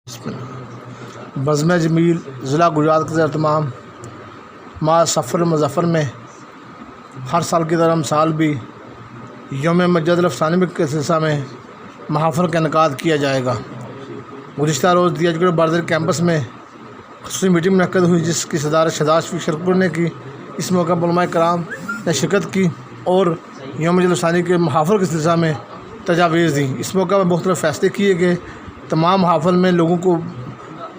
بزم جمیل ضلع گجرات کے زیر اہتمام ماہ سفر مظفر میں ہر سال کی طرح سال بھی یوم مجد الافسانی کے سلسلہ میں محافل کا انعقاد کیا جائے گا۔ گزشتہ روز ڈی ایچ گڑھ بارڈر کیمپس میں خصوصی میٹنگ منعقد ہوئی، جس کی صدارت شہزاد شفیق شرپور نے کی۔ اس موقع پر علماء کرام نے شرکت کی اور یوم مجد الافسانی کے محافل کے سلسلہ میں تجاویز دیں۔ اس موقع پر مختلف فیصلے کیے گئے۔ تمام محافل میں لوگوں کو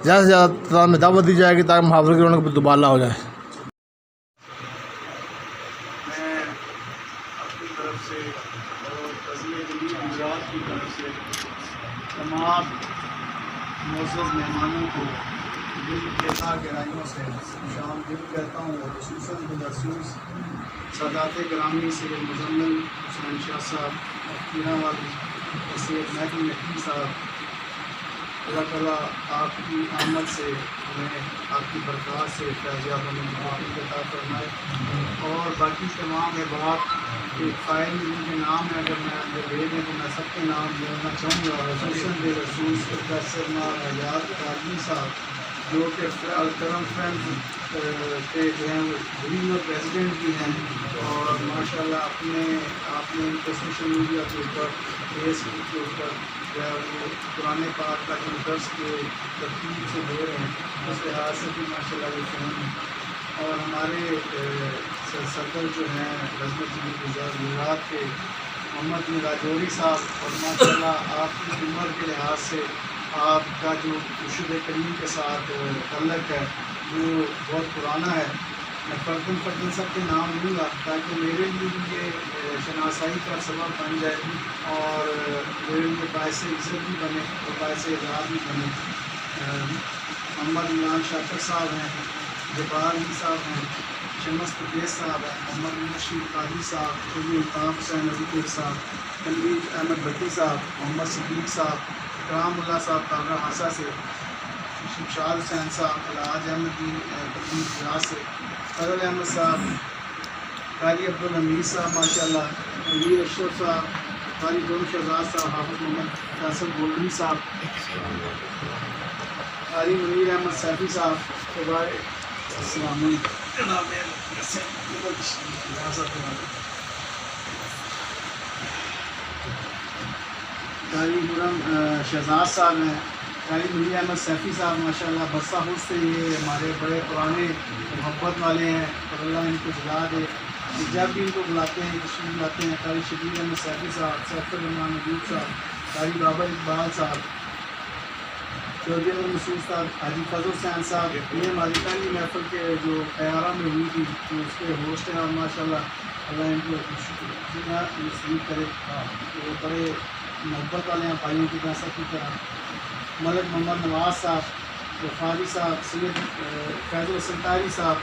زیادہ سے زیادہ تعداد میں دعوت دی جائے گی تاکہ محافل کی رونق دوبالا ہو جائے۔ میں اپنی طرف سے اور بزم جمیل گجرات کی طرف سے تمام معزز مہمانوں کو دل کے گہرائیوں سے خوش آمدید کہتا ہوں، اور خصوصاً بالخصوص سادات گرامی سید مزمل حسین شاہ صاحب، پیرا والی سید مہدی نقوی صاحب، اللہ تعالیٰ آپ کی آمد سے ہمیں آپ کی برکات سے فیضیاب ہمیں عطا فرمائے، اور باقی تمام احباب ایک فائل میں ان کے نام ہے، اگر میں لے دیں تو میں سب کے نام لینا چاہوں گا۔ خصوصاً بالخصوص پروفیسر حیات کاظمی صاحب، جو کہ الکرم فرینڈز کے جو ہیں ریجنل پریزیڈنٹ بھی ہیں، اور ماشاء اللہ آپ نے ان کو سوشل میڈیا کے اوپر، فیس بک کے اوپر جو ہے وہ قرآن پاک کا جو درس کے ترتیب سے دے رہے ہیں، اس لحاظ سے بھی ماشاء اللہ یہ فہم ہے۔ اور ہمارے صدر جو ہیں بزم جمیل گجرات کے محمد راجوری صاحب، اور ماشاء اللہ آپ کی عمر کے لحاظ سے آپ کا جو مرشد کریم کے ساتھ تعلق ہے وہ بہت پرانا ہے۔ میں فرداً سب کے نام لوں گا تاکہ میرے لیے بھی یہ شناسائی کا سبب بن جائے اور میرے لیے باعث عزت بھی بنے اور باعث اعزاز بھی بنے۔ محمد عمران شاکر صاحب ہیں، جبار علی صاحب ہیں، شمس پرویز صاحب ہیں، محمد رشید قاضی صاحب، شبی الطاف حسین علی صاحب، تنویر احمد بھٹی صاحب، محمد صدیق صاحب، اکرام اللہ صاحب کامرہ ہاسا سے، شمشاد حسین صاحب، الحاج احمد تقریب گجرات سے، فضل احمد صاحب، قاری عبدالحمید صاحب ماشاء اللہ، امیر اشرف صاحب، قاری گل شہزاد صاحب، حافظ محمد فیصل گولڈی صاحب، قاری منیر احمد سیفی صاحب، السلام علیکم، قاری مرم شہزاد صاحب ہیں، قاری منیر احمد سیفی صاحب ماشاء اللہ بسا خود سے یہ ہمارے بڑے پرانے محبت والے ہیں، اور اللہ ان کو جزا دے۔ جب بھی ان کو بلاتے ہیں تشریف لاتے ہیں۔ قاری شبیر احمد سیفی صاحب، سیف الرحمان ندیب صاحب، قاری بابا اقبال صاحب، چودھری احمد مسعود صاحب، حاجی فضل حسین صاحب، یہ ہماری پہلی محفل کے جو قیارہ میں ہوئی تھی تو اس کے ہوسٹ ہیں، اور ماشاء اللہ اللہ ان کو شکریہ نصیب کرے، وہ بڑے محبت والے ہیں بھائیوں کی طرح سب کی طرح۔ ملک محمد نواز صاحب، غفاری صاحب، سید فیض الحسن طاہری صاحب،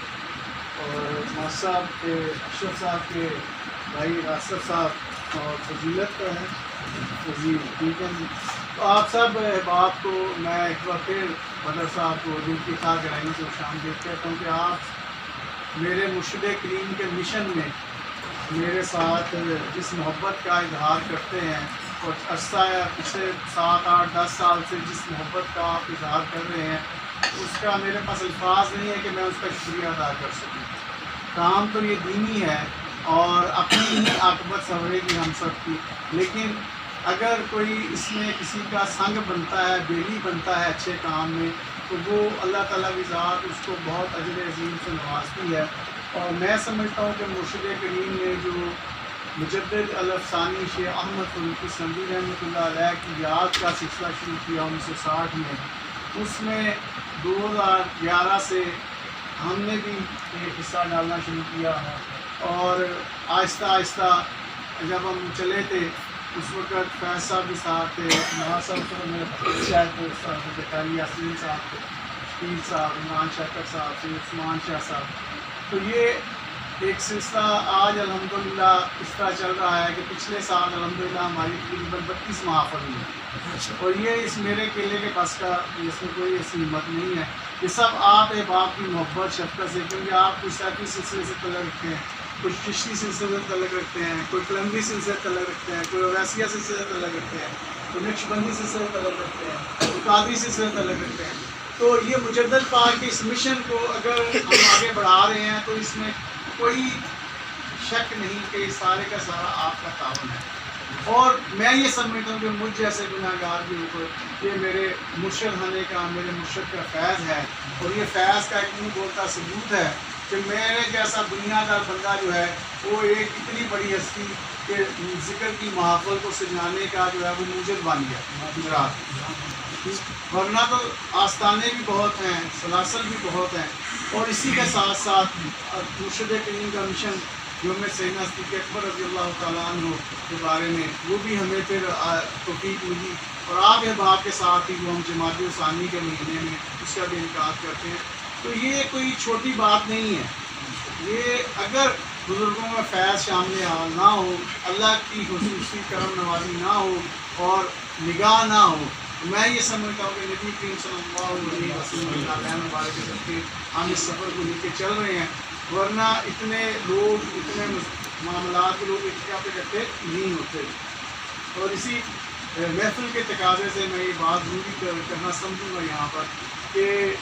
اور ماس صاحب کے اشرف صاحب کے بھائی راسف صاحب، اور فضیلت کا ہے وزیر ٹھیک ہے۔ تو آپ سب احباب کو میں ایک بار پھر بدر صاحب کو دل کی خواہ گہرائیوں سے خوش آمدید کہتا ہوں کہ آپ میرے مرشد کریم کے مشن میں میرے ساتھ جس محبت کا اظہار کرتے ہیں، اور عرصہ پچھلے 7 8 10 سال سے جس محبت کا آپ اظہار کر رہے ہیں، اس کا میرے پاس الفاظ نہیں ہے کہ میں اس کا شکریہ ادا کر سکوں۔ کام تو یہ دینی ہے اور اپنی ہی عاقبت سنورے گی ہم سب کی، لیکن اگر کوئی اس میں کسی کا سنگ بنتا ہے، بیلی بنتا ہے اچھے کام میں، تو وہ اللہ تعالیٰ کی ذات اس کو بہت اجر عظیم سے نوازتی ہے۔ اور میں سمجھتا ہوں کہ مرشد کریم نے جو مجدد الافسانی شیخ احمد فاروقی سندھی رحمۃ اللہ علیہ کی یاد کا سلسلہ شروع کیا 1960 میں، اس میں 2011 سے ہم نے بھی ایک حصہ ڈالنا شروع کیا ہے، اور آہستہ آہستہ جب ہم چلے تھے اس وقت فیض صاحب بھی ساتھ تھے، نواز صاحب میرے شاید بطالی یاسین صاحب تھے، شکیل صاحب، عمران شاکر صاحب، سید عثمان شاہ صاحب۔ تو یہ ایک سلسلہ آج الحمدللہ اس طرح چل رہا ہے کہ پچھلے سال الحمدللہ ہماری تقریباً 32 محافل ہوئی، اور یہ اس میرے کیلے کے بس کا اس میں کوئی ایسی ہمت نہیں ہے۔ یہ سب آپ احباب کی محبت شفقت سے، کیونکہ آپ کچھ سیفی سلسلے سے تعلق رکھتے ہیں، کچھ چشتی سلسلے سے تعلق رکھتے ہیں، کوئی قلندری سلسلے سے تعلق رکھتے ہیں، کوئی اویسیہ سلسلے سے تعلق رکھتے ہیں، کوئی نقش بندی سلسلے سے تعلق رکھتے ہیں، قادری سلسلہ تعلق رکھتے ہیں. تو یہ مجدد پاک کے اس مشن کو اگر ہم آگے بڑھا رہے ہیں تو اس میں کوئی شک نہیں کہ یہ سارے کا سارا آپ کا تعاون ہے. اور میں یہ سمجھتا ہوں کہ مجھ جیسے گناہ گار کے اوپر یہ میرے مرشد ہونے کا، میرے مرشد کا فیض ہے، اور یہ فیض کا ایک منہ بولتا ثبوت ہے کہ میرے جیسا بنیادار بندہ جو ہے وہ ایک اتنی بڑی ہستی کہ ذکر کی محافل کو سجانے کا جو ہے وہ موجد بن گیا گجرات. ورنہ تو آستانے بھی بہت ہیں، سلاسل بھی بہت ہیں. اور اسی کے ساتھ ساتھ مرشد کریم کا مشن جو ہمیں سیدنا صدیق اکبر رضی اللہ تعالیٰ عنہ کے بارے میں وہ بھی ہمیں پھر توفیق ملی. اور آپ احباب کے ساتھ ہی جو ہم جماعت ثانی کے مہینے میں اس کا بھی انعقاد کرتے ہیں. تو یہ کوئی چھوٹی بات نہیں ہے. یہ اگر بزرگوں میں فیض شامل حال نہ ہو، اللہ کی خصوصی کرم نوازی نہ ہو اور نگاہ نہ ہو، میں یہ سمجھتا ہوں کہ نبی کریم صلی اللہ علیہ وسلم علیہ مبارک کے ہم اس سفر کو لے کے چل رہے ہیں. ورنہ اتنے لوگ، اتنے معاملات کے لوگ اتنا پہ کرتے نہیں ہوتے. اور اسی محفل کے تقاضے سے میں یہ بات ضروری کرنا سمجھوں گا یہاں پر کہ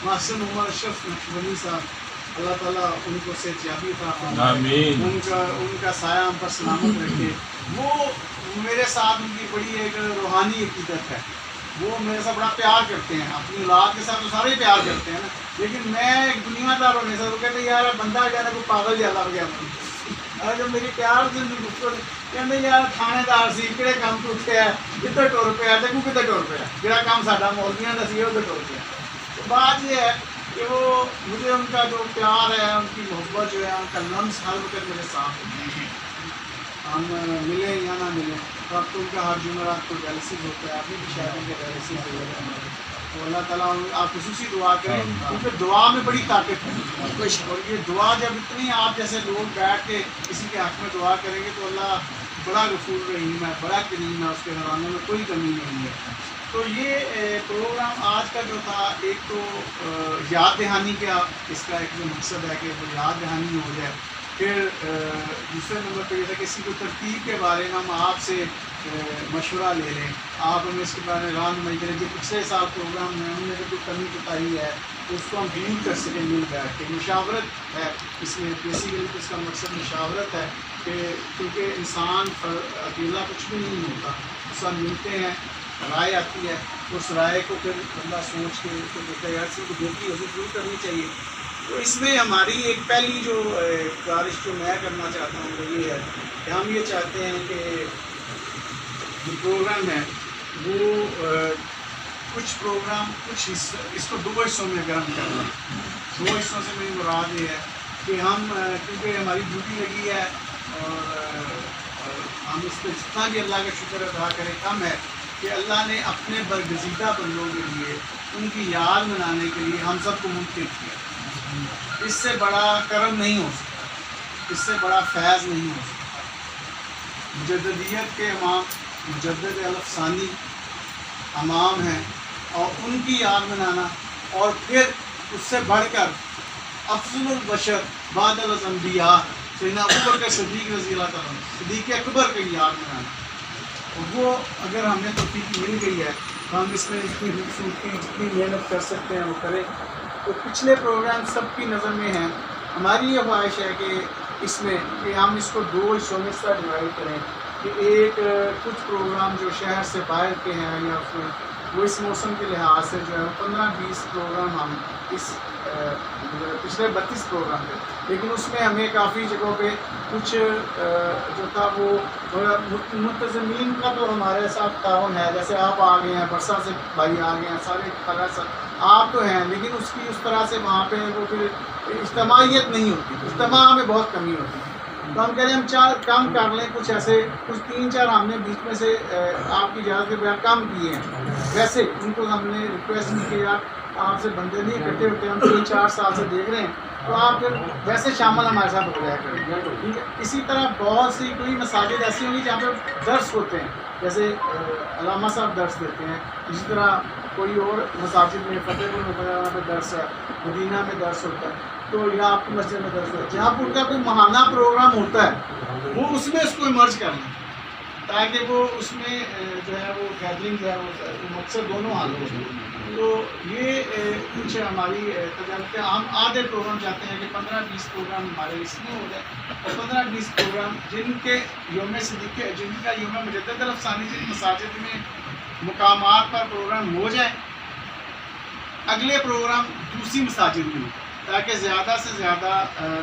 محسن عمر اشرف نقشبندی صاحب، اللہ تعالیٰ ان کو صحتیابی عطا فرمائے، ان کا سایہ ہم پر سلامت رکھے. وہ میرے ساتھ ان کی بڑی ایک روحانی عقیدت ہے. وہ میرے ساتھ بڑا پیار کرتے ہیں، اپنی اولاد کے ساتھ تو سارے پیار کرتے ہیں نا، لیکن میں ایک دنیا دار ہونے سے وہ کہتے ہیں یار بندہ جو ہے نا کوئی پاگل جاتا ہو گیا. اور جب میری پیار سے کہتے یار تھانے دار سی کہڑے کام تو اٹھیا ہے، کتنے ٹر پیا، دیکھو کتنے ٹر پیا، جہاں کام ساڈا مولویاں کا سی ادھر ٹر پیا. تو بات یہ ہے کہ وہ مجھے ان کا جو پیار ہے، ان کی محبت جو ہے، ان کا لمس ہر وقت میرے ساتھ ہوتے ہیں. ہم ملیں یا نہ ملیں، تو اب تو ان کا ہر جمعرات کو ڈائلسس ہوتا ہے، اپنی بھی شاید ان کے ڈائلسس ہو جاتا ہے. تو اللہ تعالیٰ آپ خصوصی دعا کریں کیونکہ دعا میں بڑی طاقت ہے. اور یہ دعا جب اتنی آپ جیسے لوگ بیٹھ کے کسی کے حق میں دعا کریں گے تو اللہ بڑا غفور رحیم ہے، بڑا کریم ہے، اس کے گھرانوں میں کوئی کمی نہیں ہے. تو یہ پروگرام آج کا جو تھا، ایک تو یاد دہانی کا اس کا ایک جو مقصد ہے کہ وہ یاد دہانی ہو جائے. پھر دوسرے نمبر پہ یہ تھا کہ اسی کو ترتیب کے بارے میں ہم آپ سے مشورہ لے لیں، آپ ہمیں اس کے بارے میں رہنمائی کریں. جو پچھلے سال پروگرام میں ہم نے جو کمی کوتاہی ہے اس کو ہم دور کر سکیں مل بیٹھ کے. مشاورت ہے اس میں، بیسیکلی اس کا مقصد مشاورت ہے کہ کیونکہ انسان اکیلا کچھ بھی نہیں ہوتا، سب ملتے ہیں، رائے آتی ہے، اس رائے کو پھر بندہ سوچ کے تیار سے دیکھی ہوتی ضرور کرنی چاہیے. تو اس میں ہماری ایک پہلی جو گزارش جو میں کرنا چاہتا ہوں وہ یہ ہے کہ ہم یہ چاہتے ہیں کہ جو پروگرام ہے وہ کچھ پروگرام کچھ حصہ، اس کو 2 حصوں میں اگر ہم کرنا ہے، 2 حصوں سے میری مراد یہ ہے کہ ہم کیونکہ ہماری ڈیوٹی لگی ہے اور ہم اس پہ جتنا بھی اللہ کا شکر ادا کریں کم ہے کہ اللہ نے اپنے برگزیدہ بندوں کے لیے ان کی یاد منانے کے لیے ہم سب کو منتخب کیا. اس سے بڑا کرم نہیں ہو سکتا، اس سے بڑا فیض نہیں ہو سکتا. مجددیت کے امام مجدد الف ثانی امام ہیں اور ان کی یاد منانا، اور پھر اس سے بڑھ کر افضل البشر بعد الانبیاء سیدنا ابوبکر صدیق رضی اللہ تعالیٰ عنہ، صدیق اکبر کی یاد منانا. اور وہ اگر ہمیں توفیق مل گئی ہے تو ہم اس میں اتنی خوبصورتی جتنی محنت کر سکتے ہیں وہ کریں. تو پچھلے پروگرام سب کی نظر میں ہیں. ہماری یہ خواہش ہے کہ اس میں کہ ہم اس کو 2 حصوں میں سے ڈیوائڈ کریں کہ ایک کچھ پروگرام جو شہر سے باہر کے ہیں یا اس میں وہ اس موسم کے لحاظ سے جو ہے 15-20 پروگرام ہم اس پچھلے 32 پروگرام تھے، لیکن اس میں ہمیں کافی جگہوں پہ کچھ جو تھا وہ منتظمین کا تو ہمارے ساتھ تعاون ہے. جیسے آپ آ گئے ہیں، برسا سے بھائی آ گئے ہیں، سارے خلاص آپ تو ہیں، لیکن اس کی اس طرح سے وہاں پہ وہ پھر اجتماعیت نہیں ہوتی، اجتماع میں بہت کمی ہوتی ہے. تو ہم کہہ رہے ہیں ہم 4 کام کر لیں، کچھ ایسے کچھ 3-4 ہم نے بیچ میں سے آپ کی اجازت کے بغیر کام کیے ہیں. ویسے ان کو ہم نے ریکویسٹ کی کہ آپ سے بندے نہیں اکٹھے ہوتے، ہم 3-4 سال سے دیکھ رہے ہیں، تو آپ پھر ویسے شامل ہمارے ساتھ ہو جایا کریں. ٹھیک ہے. اسی طرح بہت سی کوئی مساجد ایسی ہوں گی جہاں پہ درس ہوتے ہیں، جیسے علامہ صاحب درس دیتے ہیں. اسی طرح کوئی اور مساجد میں فتح پور میں وہاں پہ درس ہے، مدینہ میں درس ہوتا ہے، تو یا آپ کی مسجد میں درس ہوتا ہے. جہاں پر ان کا کوئی ماہانہ پروگرام ہوتا ہے وہ اس میں اس کو امرج کرنا. تاکہ وہ اس میں جو ہے وہ گیدرنگ جو ہے وہ مقصد دونوں حال ہو جائے. تو یہ کچھ ہماری تجربے. ہم آدھے پروگرام چاہتے ہیں کہ 15-20 پروگرام ہمارے اس میں ہو جائے اور 15-20 پروگرام جن کے یوم صدیقہ جن کا یوم مجدد الافسانی جن مساجد میں مقامات پر پروگرام ہو جائے اگلے پروگرام دوسری مساجد میں ہو تاکہ زیادہ سے زیادہ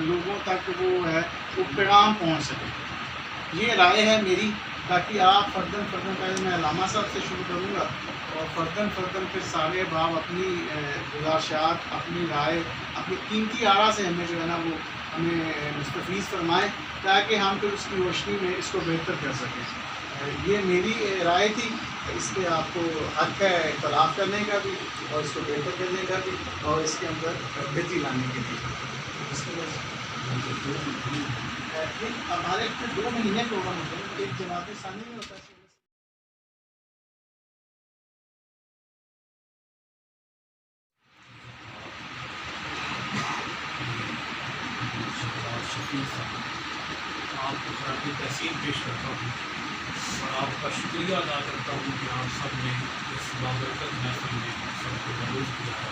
لوگوں تک وہ ہے وہ پیغام پہنچ سکے. یہ رائے ہے میری. تاکہ آپ فردن پہلے میں علامہ صاحب سے شروع کروں گا اور فردن پھر سارے باب اپنی گزارشات اپنی رائے اپنی قیمتی آرا سے ہمیں جو ہے نا وہ ہمیں مستفیض فرمائیں تاکہ ہم پھر اس کی روشنی میں اس کو بہتر کر سکیں. یہ میری رائے تھی. اس پہ آپ کو حق ہے اختلاف کرنے کا بھی اور اس کو بہتر کرنے کا بھی اور اس کے اندر بہتری لانے کے لیے. ہمارے 2 مہینے پروگرام ہوتے ہیں. ایک جماعت ثانی میں ہوتا ہے. آپ کو خراج تحسین پیش کرتا ہوں اور آپ کا شکریہ ادا کرتا ہوں کہ آپ سب نے اس بابرکت محفل میں سب کو مدعو کیا ہے.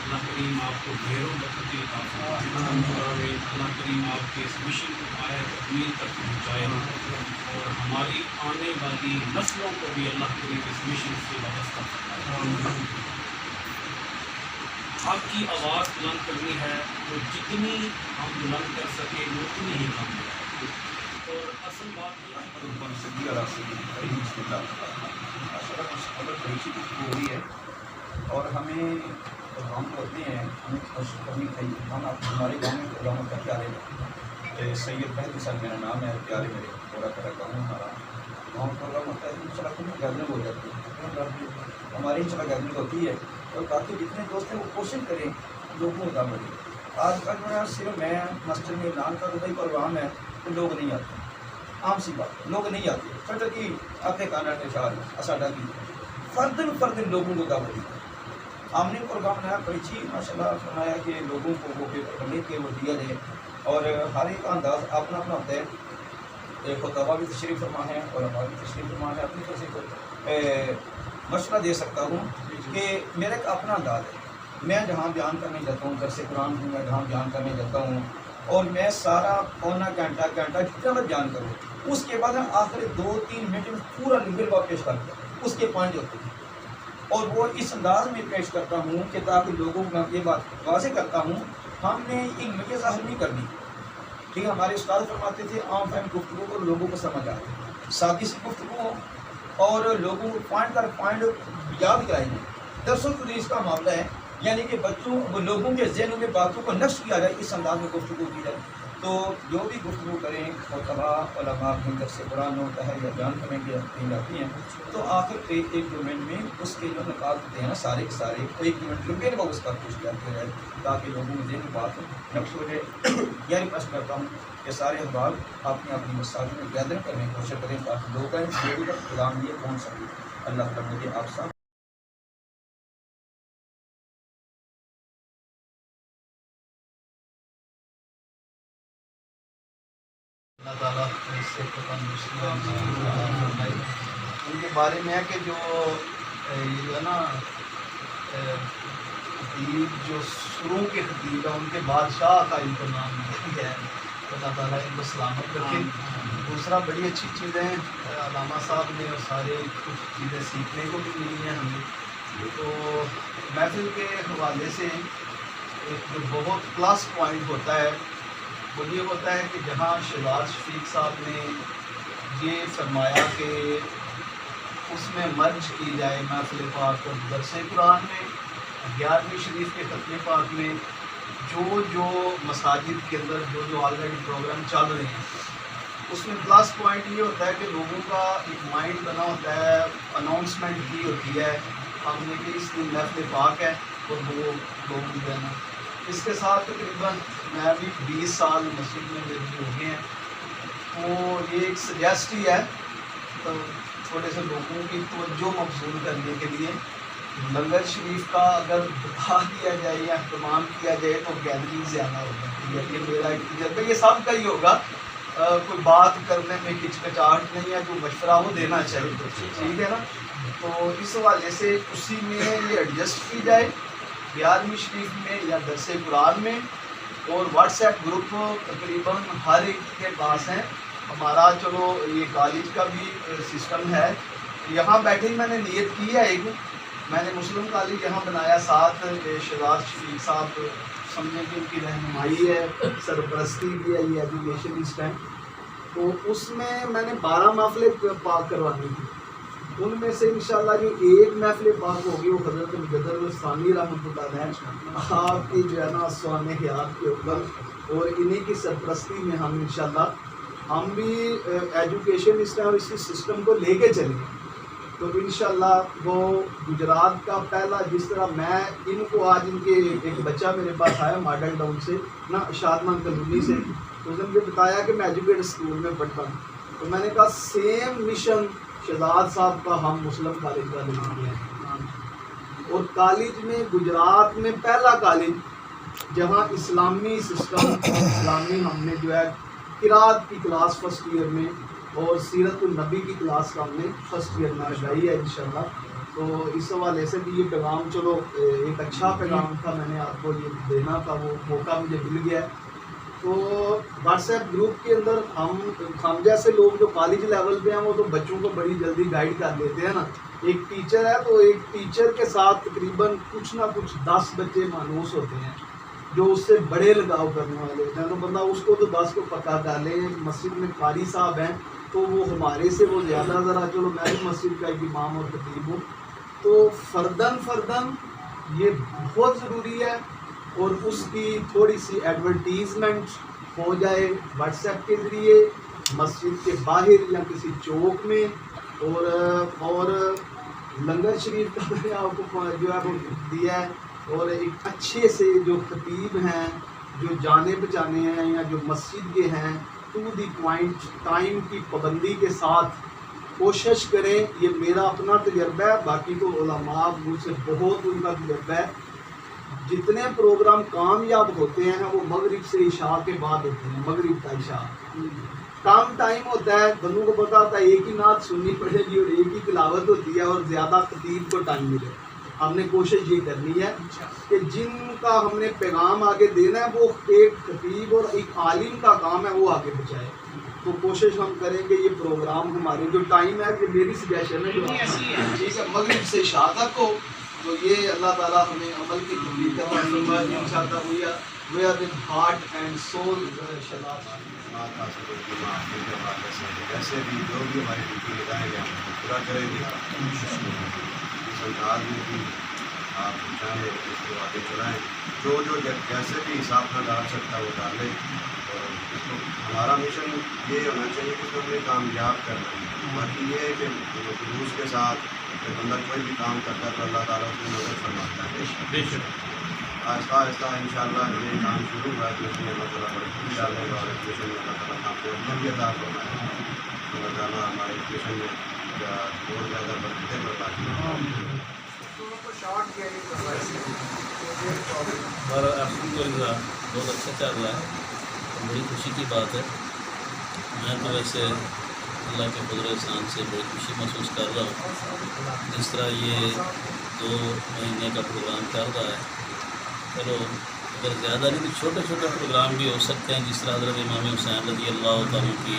اللہ کریم آپ کو ڈھیروں برکتیں عطا فرمائے. اللہ کریم آپ کے اس مشن کو پائے تکمیل تک پہنچائے اور ہماری آنے والی نسلوں کو بھی اللہ کریم اس مشن سے وابستہ فرمائے. آپ کی آواز بلند کرنی ہے تو جتنی ہم بلند کر سکیں اتنی ہی کم ہے. اور اصل بات یہ ہے اور ہمیں ہم ہوتے ہیں ہمیں کوشش کرنی چاہیے. ہم ہمارے گاؤں میں پروگرام کا پیارے سید مہدی صاحب میرا نام ہے پیارے میرے تھوڑا تھوڑا گاؤں ہمارا گاؤں پروگرام ہوتا ہے. ان شاء اللہ گیدرنگ ہو جاتی ہے ہماری ان شاء اللہ گیدرنگ ہوتی ہے اور باقی جتنے دوست ہیں وہ کوشش کریں لوگوں کا بڑھے. آج کل جو ہے صرف میں مسجد میں اعلان کا کوئی پروگرام ہے تو لوگ نہیں آتے. عام سی بات لوگ نہیں آتے. چھوٹا کہ آتے کانا کے ساتھ اساڈا کی فردن لوگوں کو دعوت دی. ہم نے پروگرام بنایا پریچی ماشاء اللہ فرمایا کہ لوگوں کو وہ پیپر لے کے وہ دیا جائے اور ہر ایک انداز اپنا اپنا ہوتا ہے. ایک خطبہ بھی تشریف فرما ہے اور ہمارا بھی تشریف فرما ہے. اپنی طرف سے مشورہ دے سکتا ہوں کہ میرا ایک اپنا انداز ہے. میں جہاں بیان کرنے جاتا ہوں درس قرآن ہوں میں جہاں بیان کرنے جاتا ہوں اور میں سارا پونا گھنٹہ جتنا میں بیان کروں اس کے بعد آخر 2-3 منٹ میں پورا نگل پیش کرتا ہوں. اس کے پوائنٹ ہوتے ہیں اور وہ اس انداز میں پیش کرتا ہوں کہ تاکہ لوگوں کو میں یہ بات واضح کرتا ہوں ہم نے علم کے ظاہر نہیں کرنی. ٹھیک ہے. ہمارے استاد فرماتے تھے عام فہم گفتگو کو لوگوں کو سمجھ آئے. سادی سی گفتگو ہو اور لوگوں کو پوائنٹ پر پوائنٹ یاد کرائیں گے. درس و تدریس کا معاملہ ہے یعنی کہ بچوں لوگوں کے ذہنوں میں باتوں کو نقش کیا جائے اس انداز میں گفتگو کی جائے. تو جو بھی گفتگو کریں خطبہ علماء کے درس قرآن ہوتا ہے یا بیان کرنے کی جاتی ہیں تو آخر ایک 2 منٹ میں اس کے جو نکات ہوتے ہیں نا سارے کے سارے 1 منٹ میں پہلے اس کا کوشش کرتے رہے تاکہ لوگوں کے ذہن میں بات نقش ہو جائے. یہ ریکویسٹ کرتا ہوں کہ سارے احباب اپنی مساجد میں گیدرنگ کرنے کی کوشش کریں تاکہ لوگ لوگوں تک پیغام یہ پہنچ سکے. اللہ تعالیٰ مجھے آپ سب اللہ تعالیٰ اس سے ان کے بارے میں ہے کہ جو یہ ہے نا خطیب جو سروں کے خطیب ہے ان کے بادشاہ کا ان کو نام دیا ہے. اللہ تعالیٰ ان کو سلامت رکھے. دوسرا بڑی اچھی چیزیں علامہ صاحب نے اور سارے کچھ چیزیں سیکھنے کو بھی ملی ہیں ہمیں. تو محفل کے حوالے سے ایک جو بہت پلس پوائنٹ ہوتا ہے وہ یہ ہوتا ہے کہ جہاں شہباز شفیق صاحب نے یہ فرمایا کہ اس میں مرج کی جائے محفل پاک اور درس قرآن میں 11ویں شریف کے ختم پاک میں جو مساجد کے اندر جو آلریڈی پروگرام چل رہے ہیں اس میں پلس پوائنٹ یہ ہوتا ہے کہ لوگوں کا ایک مائنڈ بنا ہوتا ہے. اناؤنسمنٹ کی ہوتی ہے ہم نے کہ اس دن محفل پاک ہے اور وہ لوگ جو ہے نا اس کے ساتھ تقریباً میں بھی 20 سال مسجد میں میرے ہو گئے ہیں. تو یہ ایک سجیسٹ ہی ہے تو تھوڑے سے لوگوں کی توجہ مبذول کرنے کے لیے لنگر شریف کا اگر بتا دیا جائے یا اہتمام کیا جائے تو گیدرنگ زیادہ ہو جاتی ہے. یہ میرا ایک تجربہ یہ سب کا ہی ہوگا کوئی بات کرنے میں ہچکچاہٹ نہیں ہے، جو مشورہ وہ دینا چاہیے، ٹھیک ہے نا. تو اس حوالے سے اسی میں یہ ایڈجسٹ کی جائے 11ویں شریف میں یا درس قرآن میں. اور واٹس ایپ گروپ تقریباً ہر ایک کے پاس ہیں. ہمارا چلو یہ کالج کا بھی سسٹم ہے، یہاں بیٹھے ہی میں نے نیت کی ہے. ایک میں نے مسلم کالج یہاں بنایا، ساتھ شہزاد شفیق صاحب سمجھیں کہ ان کی رہنمائی ہے، سرپرستی بھی ہے یہ ایجوکیشن اس ٹائم. تو اس میں نے 12 محفلیں پاک کروانی تھی. ان میں سے انشاءاللہ جو ایک محفل پاک ہوگی وہ حضرت مجدد ثانی رحمۃ اللہ علیہ آپ کی جو ہے نا سوانح حیات کے اوپر، اور انہی کی سرپرستی میں ہم انشاءاللہ ہم بھی ایجوکیشن اس ٹائم اس سسٹم کو لے کے چلیں. تو انشاءاللہ وہ گجرات کا پہلا، جس طرح میں ان کو آج ان کے ایک بچہ میرے پاس آیا ماڈل ٹاؤن سے نا، شادمان کالونی سے، اس نے مجھے بتایا کہ میں ایجوکیٹر اسکول میں پڑھتا ہوں. تو میں نے کہا سیم مشن شہزاد صاحب کا ہم مسلم کالج کا لے ہیں. اور کالج میں گجرات میں پہلا کالج جہاں اسلامی سسٹم اسلامی ہم نے جو ہے قرات کی کلاس فرسٹ ایئر میں اور سیرت النبی کی کلاس کا ہم نے فرسٹ ایئر میں لگائی ہے انشاءاللہ. تو اس حوالے سے بھی یہ پیغام چلو ایک اچھا پیغام تھا، میں نے آپ کو یہ دینا تھا، وہ موقع مجھے مل گیا ہے. تو واٹس ایپ گروپ کے اندر ہم جیسے لوگ جو کالج لیول پہ ہیں وہ تو بچوں کو بڑی جلدی گائیڈ کر لیتے ہیں نا. ایک ٹیچر ہے تو ایک ٹیچر کے ساتھ تقریباً کچھ نہ کچھ 10 بچے مانوس ہوتے ہیں جو اس سے بڑے لگاؤ کرنے والے ہوتے ہیں. تو بندہ اس کو تو 10 کو پکا کر لے. مسجد میں قاری صاحب ہیں تو وہ ہمارے سے وہ زیادہ ذرا، چلو میں بھی مسجد کا ایک امام اور خطیب ہوں. تو فرداً یہ بہت ضروری ہے. اور اس کی تھوڑی سی ایڈورٹیزمنٹ ہو جائے واٹس ایپ کے ذریعے مسجد کے باہر یا کسی چوک میں. اور لنگر شریف کا میں نے آپ کو جو ہے وہ دیا ہے. اور ایک اچھے سے جو خطیب ہیں، جو جانے پہچانے ہیں یا جو مسجد کے ہیں، ٹو دی پوائنٹ ٹائم کی پابندی کے ساتھ کوشش کریں. یہ میرا اپنا تجربہ ہے، باقی تو علماء مجھ سے بہت ان کا تجربہ ہے. جتنے پروگرام کامیاب ہوتے ہیں وہ مغرب سے عشاء کے بعد ہوتے ہیں. مغرب کا عشاء کام ٹائم ہوتا ہے، بندوں کو پتہ ہوتا ہے ایک ہی نعت سننی پڑے گی اور ایک ہی تلاوت ہوتی ہے اور زیادہ خطیب کو ٹائم ملے. ہم نے کوشش یہ کرنی ہے کہ جن کا ہم نے پیغام آگے دینا ہے وہ ایک خطیب اور ایک عالم کا کام ہے وہ آگے بچائے. تو کوشش ہم کریں گے یہ پروگرام ہمارے جو ٹائم ہے کہ میری سجیشن ہے جو ٹھیک ہے مغرب سے عشاء تک ہو. تو یہ اللہ تعالیٰ ہمیں عمل کی توفیق عطا فرمائے انشاءاللہ. We are with heart and soul ایسے بھی جو بھی ہماری ڈیوٹی لگائیں گے ہم پورا کریں گے. سرکار میں بھی آپ چاہیں اس کو آگے چلائیں، جو جیسے بھی حساب نہ ڈال سکتا ہے وہ ڈالیں. اور اس کو ہمارا مشن یہ ہونا چاہیے کہ اس کو ہمیں کامیاب کرنا ہے. باقی یہ ہے کہ خلوص کے ساتھ جب بندہ کوئی بھی کام کرتا ہے تو اللہ تعالیٰ اس میں نظر فرماتا ہے. آہستہ آہستہ انشاءاللہ یہ کام شروع ہوا ہے اس میں اللہ تعالیٰ برکت ڈالے گا اور ایجوکیشن میں اللہ تعالیٰ کام بھی عطا فرمائے. اللہ تعالیٰ ہمارے ایجوکیشن میں بہت زیادہ برکتیں برپا اور الحمدللہ بہت اچھا چل رہا ہے، بڑی خوشی کی بات ہے. میں تو ویسے اللہ کے قدر احسان سے بڑی خوشی محسوس کر رہا ہوں جس طرح یہ 2 مہینے کا پروگرام چل رہا ہے. چلو اگر زیادہ نہیں تو چھوٹے چھوٹے پروگرام بھی ہو سکتے ہیں، جس طرح حضرت امام حسین رضی اللہ تعالیٰ کی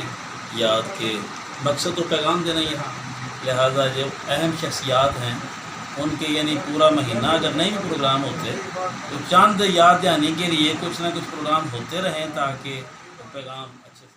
یاد کے مقصد تو پیغام دینا ہی ہے. لہٰذا جو اہم شخصیات ہیں ان کے یعنی پورا مہینہ اگر نہیں بھی پروگرام ہوتے تو چند یاد دہانی کے لیے کچھ نہ کچھ پروگرام ہوتے رہیں تاکہ وہ پیغام اچھے سے